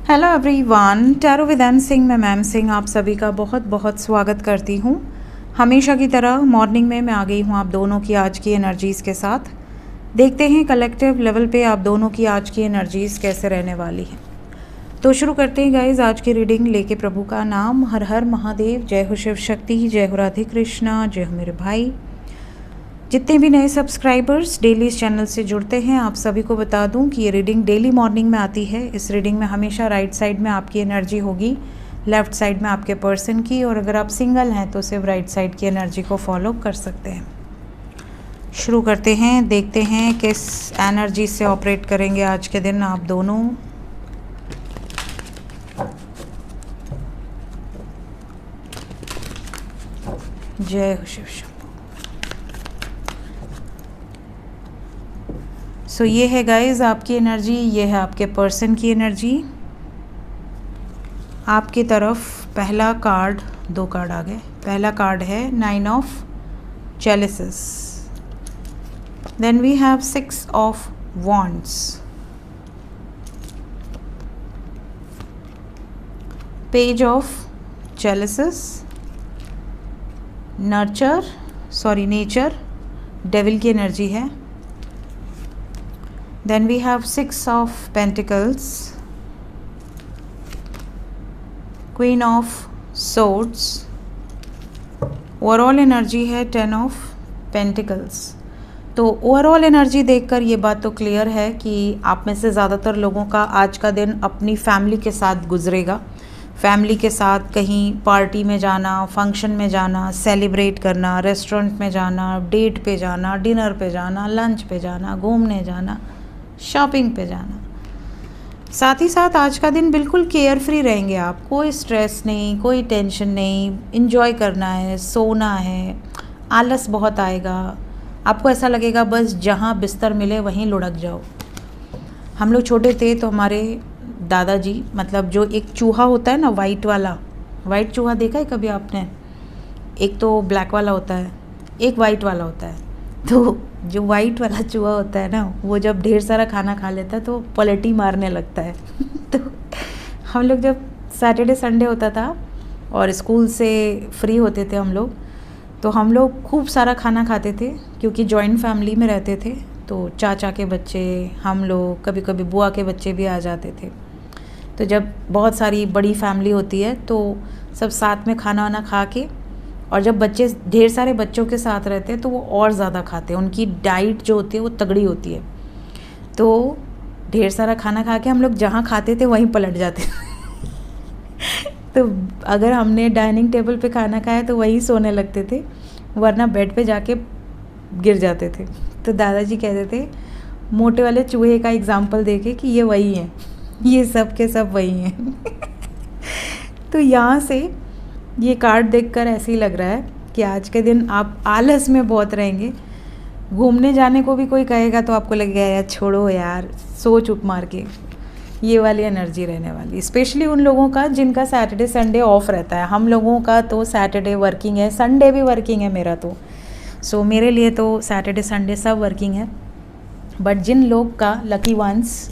Hello everyone, tarot with M Singh में ma'am Singh आप सभी का बहुत बहुत स्वागत करती हूँ। हमेशा की तरह मॉर्निंग में मैं आ गई हूँ आप दोनों की आज की एनर्जीज़ के साथ। देखते हैं कलेक्टिव लेवल पे आप दोनों की आज की एनर्जीज़ कैसे रहने वाली हैं। तो शुरू करते हैं गाइज आज की रीडिंग लेके प्रभु का नाम। हर हर महादेव, जय हो शिव शक्ति, जय हो राधे कृष्णा, जय हो मेरे भाई। जितने भी नए सब्सक्राइबर्स डेली इस चैनल से जुड़ते हैं आप सभी को बता दूं कि ये रीडिंग डेली मॉर्निंग में आती है। इस रीडिंग में हमेशा राइट साइड में आपकी एनर्जी होगी, लेफ़्ट साइड में आपके पर्सन की, और अगर आप सिंगल हैं तो सिर्फ राइट साइड की एनर्जी को फॉलो कर सकते हैं। शुरू करते हैं, देखते हैं किस एनर्जी से ऑपरेट करेंगे आज के दिन आप दोनों। जय हो शिव शंभू। सो ये है गाइज आपकी एनर्जी, ये है आपके पर्सन की एनर्जी। आपकी तरफ पहला कार्ड, दो कार्ड आ गए। पहला कार्ड है 9 of chalices, then we have 6 of wands, page of chalices, nature, devil की एनर्जी है। Then we have 6 of Pentacles, Queen of Swords, overall energy है 10 ऑफ Pentacles। तो ओवरऑल एनर्जी देखकर ये बात तो क्लियर है कि आप में से ज़्यादातर लोगों का आज का दिन अपनी फैमिली के साथ गुजरेगा। फैमिली के साथ कहीं पार्टी में जाना, फंक्शन में जाना, सेलिब्रेट करना, रेस्टोरेंट में जाना, डेट पे जाना, डिनर पे जाना, लंच पे जाना, घूमने जाना, शॉपिंग पे जाना। साथ ही साथ आज का दिन बिल्कुल केयर फ्री रहेंगे आप। कोई स्ट्रेस नहीं, कोई टेंशन नहीं, इन्जॉय करना है, सोना है। आलस बहुत आएगा, आपको ऐसा लगेगा बस जहाँ बिस्तर मिले वहीं लुढ़क जाओ। हम लोग छोटे थे तो हमारे दादाजी, मतलब जो एक चूहा होता है ना, वाइट चूहा देखा है कभी आपने? एक तो ब्लैक वाला होता है, एक वाइट वाला होता है। तो जो वाइट वाला चूहा होता है ना, वो जब ढेर सारा खाना खा लेता है तो पलटी मारने लगता है। तो हम लोग जब सैटरडे संडे होता था और स्कूल से फ्री होते थे हम लोग, तो हम लोग खूब सारा खाना खाते थे क्योंकि जॉइंट फैमिली में रहते थे। तो चाचा के बच्चे, हम लोग, कभी कभी बुआ के बच्चे भी आ जाते थे। तो जब बहुत सारी बड़ी फैमिली होती है तो सब साथ में खाना वाना खा के, और जब बच्चे ढेर सारे बच्चों के साथ रहते हैं तो वो और ज़्यादा खाते हैं, उनकी डाइट जो होती है वो तगड़ी होती है। तो ढेर सारा खाना खा के हम लोग जहाँ खाते थे वहीं पलट जाते तो अगर हमने डाइनिंग टेबल पे खाना खाया तो वहीं सोने लगते थे, वरना बेड पे जाके गिर जाते थे। तो दादाजी कहते थे मोटे वाले चूहे का एग्जाम्पल देके कि ये वही हैं, ये सब के सब वही हैं। तो यहाँ से ये कार्ड देखकर ऐसे ही लग रहा है कि आज के दिन आप आलस में बहुत रहेंगे। घूमने जाने को भी कोई कहेगा तो आपको लगेगा यार छोड़ो यार, सो चुप मार के। ये वाली एनर्जी रहने वाली, स्पेशली उन लोगों का जिनका सैटरडे संडे ऑफ रहता है। हम लोगों का तो सैटरडे वर्किंग है, संडे भी वर्किंग है मेरा तो। सो मेरे लिए तो सैटरडे संडे सब वर्किंग है। बट जिन लोग का, लकी वंस,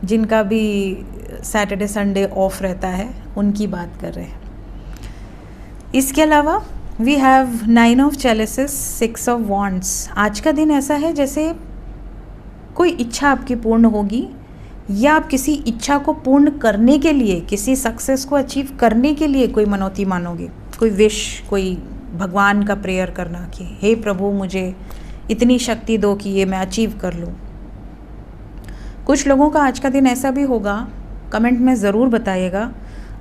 जिनका भी सैटरडे संडे ऑफ रहता है, उनकी बात कर रहे हैं। इसके अलावा we have 9 of chalices, 6 of wands. आज का दिन ऐसा है जैसे कोई इच्छा आपकी पूर्ण होगी, या आप किसी इच्छा को पूर्ण करने के लिए, किसी सक्सेस को अचीव करने के लिए कोई मनौती मानोगे, कोई विश, कोई भगवान का प्रेयर करना कि हे प्रभु मुझे इतनी शक्ति दो कि ये मैं अचीव कर लूँ। कुछ लोगों का आज का दिन ऐसा भी होगा, कमेंट में ज़रूर बताइएगा,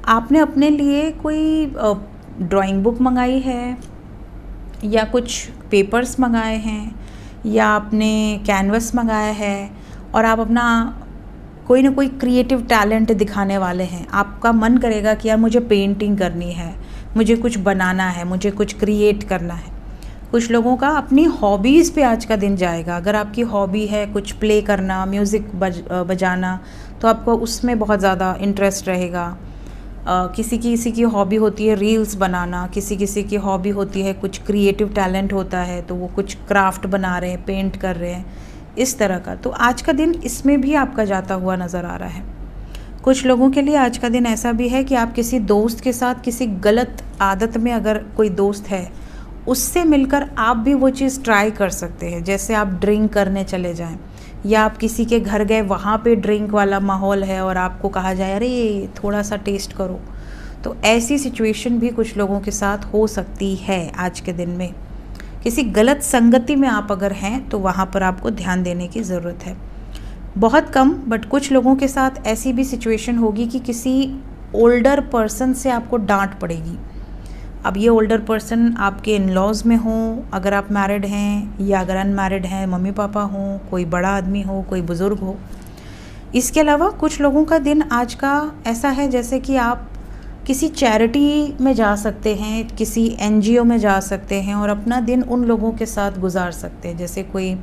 आपने अपने लिए कोई ड्राइंग बुक मंगाई है, या कुछ पेपर्स मंगाए हैं, या आपने कैनवस मंगाया है, और आप अपना कोई ना कोई क्रिएटिव टैलेंट दिखाने वाले हैं। आपका मन करेगा कि यार मुझे पेंटिंग करनी है, मुझे कुछ बनाना है, मुझे कुछ क्रिएट करना है। कुछ लोगों का अपनी हॉबीज़ पे आज का दिन जाएगा। अगर आपकी हॉबी है कुछ प्ले करना, म्यूज़िक बजाना, तो आपको उसमें बहुत ज़्यादा इंटरेस्ट रहेगा। किसी की हॉबी होती है रील्स बनाना, किसी की हॉबी होती है कुछ क्रिएटिव टैलेंट होता है तो वो कुछ क्राफ्ट बना रहे हैं, पेंट कर रहे हैं, इस तरह का। तो आज का दिन इसमें भी आपका जाता हुआ नज़र आ रहा है। कुछ लोगों के लिए आज का दिन ऐसा भी है कि आप किसी दोस्त के साथ किसी गलत आदत में अगर कोई दोस्त है उससे मिलकर आप भी वो चीज़ ट्राई कर सकते हैं। जैसे आप ड्रिंक करने चले जाएं या आप किसी के घर गए, वहाँ पे ड्रिंक वाला माहौल है और आपको कहा जाए अरे थोड़ा सा टेस्ट करो, तो ऐसी सिचुएशन भी कुछ लोगों के साथ हो सकती है आज के दिन में। किसी गलत संगति में आप अगर हैं तो वहाँ पर आपको ध्यान देने की ज़रूरत है। बहुत कम बट कुछ लोगों के साथ ऐसी भी सिचुएशन होगी कि किसी ओल्डर पर्सन से आपको डांट पड़ेगी। अब ये ओल्डर पर्सन आपके इन लॉज में हो, अगर आप मैरिड हैं, या अगर अनमैरिड हैं, मम्मी पापा हों, कोई बड़ा आदमी हो, कोई बुज़ुर्ग हो। इसके अलावा कुछ लोगों का दिन आज का ऐसा है जैसे कि आप किसी चैरिटी में जा सकते हैं, किसी एनजीओ में जा सकते हैं और अपना दिन उन लोगों के साथ गुजार सकते हैं। जैसे कोई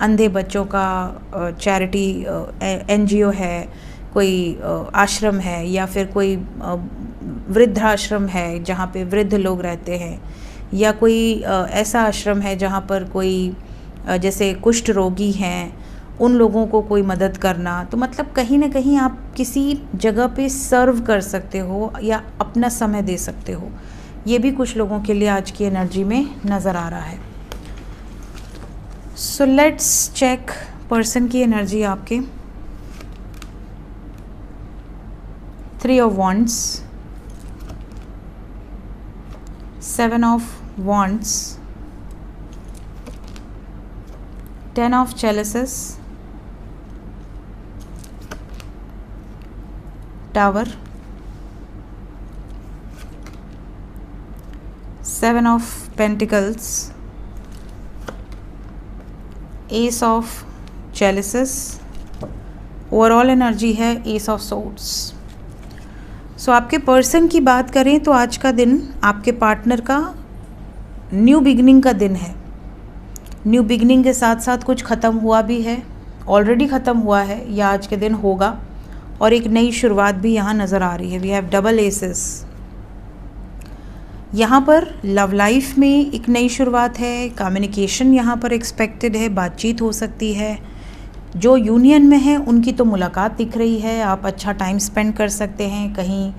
अंधे बच्चों का चैरिटी एनजीओ है, कोई आश्रम है, या फिर कोई वृद्धाश्रम है जहाँ पे वृद्ध लोग रहते हैं, या कोई ऐसा आश्रम है जहाँ पर कोई जैसे कुष्ठ रोगी हैं, उन लोगों को कोई मदद करना। तो मतलब कहीं ना कहीं आप किसी जगह पे सर्व कर सकते हो या अपना समय दे सकते हो। ये भी कुछ लोगों के लिए आज की एनर्जी में नज़र आ रहा है। सो लेट्स चेक पर्सन की एनर्जी आपके। 3 of Wands, 7 of Wands, 10 of Chalices, Tower, 7 of Pentacles, Ace of Chalices, overall energy है Ace of Swords। सो आपके पर्सन की बात करें तो आज का दिन आपके पार्टनर का न्यू बिगनिंग का दिन है। न्यू बिगनिंग के साथ साथ कुछ ख़त्म हुआ भी है, ऑलरेडी ख़त्म हुआ है या आज के दिन होगा, और एक नई शुरुआत भी यहाँ नज़र आ रही है। We have double aces. यहाँ पर लव लाइफ में एक नई शुरुआत है, कम्युनिकेशन यहाँ पर एक्सपेक्टेड है, बातचीत हो सकती है। जो यूनियन में है उनकी तो मुलाकात दिख रही है, आप अच्छा टाइम स्पेंड कर सकते हैं, कहीं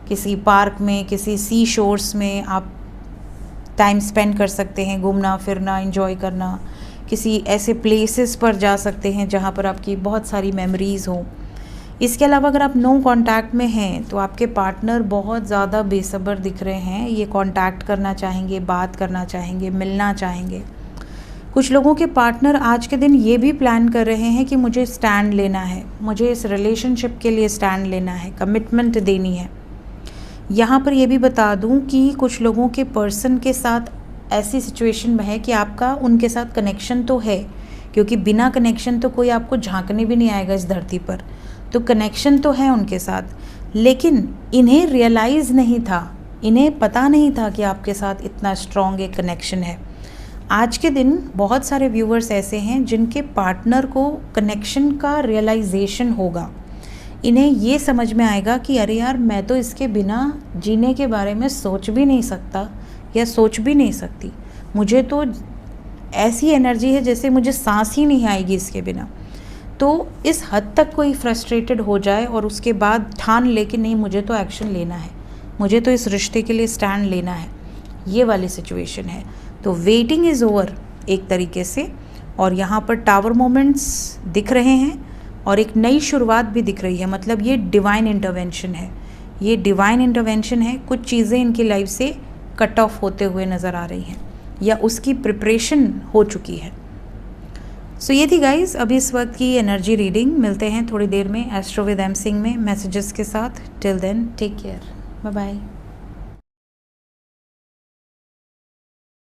किसी पार्क में, किसी सी शोर्स में आप टाइम स्पेंड कर सकते हैं, घूमना फिरना एंजॉय करना। किसी ऐसे प्लेसेस पर जा सकते हैं जहाँ पर आपकी बहुत सारी मेमोरीज़ हो। इसके अलावा अगर आप नो कांटेक्ट में हैं तो आपके पार्टनर बहुत ज़्यादा बेसब्र दिख रहे हैं, ये कांटेक्ट करना चाहेंगे, बात करना चाहेंगे, मिलना चाहेंगे। कुछ लोगों के पार्टनर आज के दिन ये भी प्लान कर रहे हैं कि मुझे स्टैंड लेना है, मुझे इस रिलेशनशिप के लिए स्टैंड लेना है, कमिटमेंट देनी है। यहाँ पर ये भी बता दूँ कि कुछ लोगों के पर्सन के साथ ऐसी सिचुएशन में है कि आपका उनके साथ कनेक्शन तो है, क्योंकि बिना कनेक्शन तो कोई आपको झांकने भी नहीं आएगा इस धरती पर। तो कनेक्शन तो है उनके साथ, लेकिन इन्हें रियलाइज़ नहीं था, इन्हें पता नहीं था कि आपके साथ इतना स्ट्रॉन्ग एक कनेक्शन है। आज के दिन बहुत सारे व्यूवर्स ऐसे हैं जिनके पार्टनर को कनेक्शन का रियलाइजेशन होगा। इन्हें ये समझ में आएगा कि अरे यार, मैं तो इसके बिना जीने के बारे में सोच भी नहीं सकता या सोच भी नहीं सकती। मुझे तो ऐसी एनर्जी है जैसे मुझे सांस ही नहीं आएगी इसके बिना। तो इस हद तक कोई फ्रस्ट्रेटेड हो जाए और उसके बाद ठान ले कि नहीं, मुझे तो एक्शन लेना है, मुझे तो इस रिश्ते के लिए स्टैंड लेना है, ये वाली सिचुएशन है। तो वेटिंग इज़ ओवर एक तरीके से, और यहाँ पर टावर मोमेंट्स दिख रहे हैं और एक नई शुरुआत भी दिख रही है। मतलब ये डिवाइन इंटरवेंशन है, ये डिवाइन इंटरवेंशन है। कुछ चीज़ें इनकी लाइफ से कट ऑफ होते हुए नज़र आ रही हैं या उसकी प्रिपरेशन हो चुकी है। सो ये थी गाइज अभी इस वक्त की एनर्जी रीडिंग। मिलते हैं थोड़ी देर में एस्ट्रो विद एम सिंह में मैसेजेस के साथ। Till then take care, bye bye.